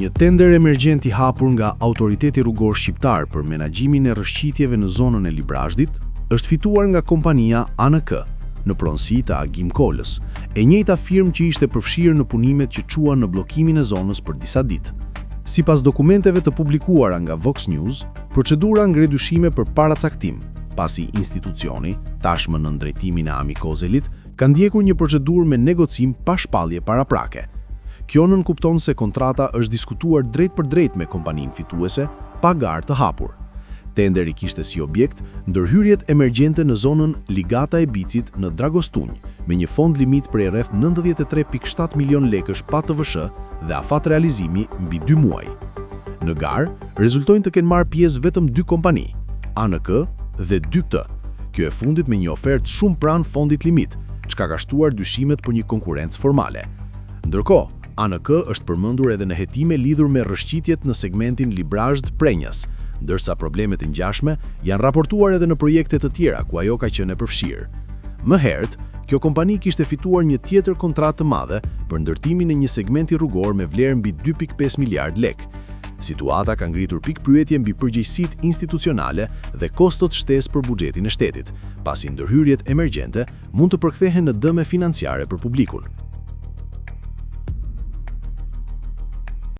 Në një tender emergjent i hapur nga Autoriteti Rrugor Shqiptar për menaxhimin e rrëshqitjeve në zonën e Librazhdit, është fituar nga kompania ANK, në pronësi të Agim Kolës, e njëjta firmë që ishte përfshirë në punimet që quan në bllokimin e zonës për disa ditë. Sipas dokumenteve të publikuara nga Vox News, procedura ngre dyshime për paracaktim, pasi institucioni, tashmë në drejtimin e Ami Kozelit, ka ndjekur një procedurë me negocim pa shpallje paraprake. Kjo nënkupton se kontrata është diskutuar drejt për drejt me kompaninë fituese, pa garë të hapur. Tenderi kishte si objekt ndërhyrjet emergjente në zonën Ligata e Bicit në Dragostunj, me një fond limit prej rreth 93.7 milion lekësh pa TVSH dhe afat realizimi mbi 2 muaj. Në garë, rezultojnë të kenë marrë pjesë vetëm 2 kompani, ANK dhe 2T. Kjo e fundit me një ofertë shumë pranë fondit limit, çka ka shtuar dyshimet për një konkurrencë formale. Ndërkohë, ANK është përmendur edhe në hetime lidhur me rrëshqitjet në segmentin Librazhd-Prenjas, ndërsa problemet e ngjashme janë raportuar edhe në projekte të tjera ku ajo ka qenë e përfshirë. Më herët, kjo kompani kishte fituar një tjetër kontratë të madhe për ndërtimin e një segmenti rrugor me vlerë mbi 2.5 miliard lek. Situata ka ngritur pikpyetje mbi përgjegjësitë institucionale dhe kostot shtesë për buxhetin e shtetit, pasi ndërhyrjet emergjente mund të përkthehen në dëme financiare për publikun.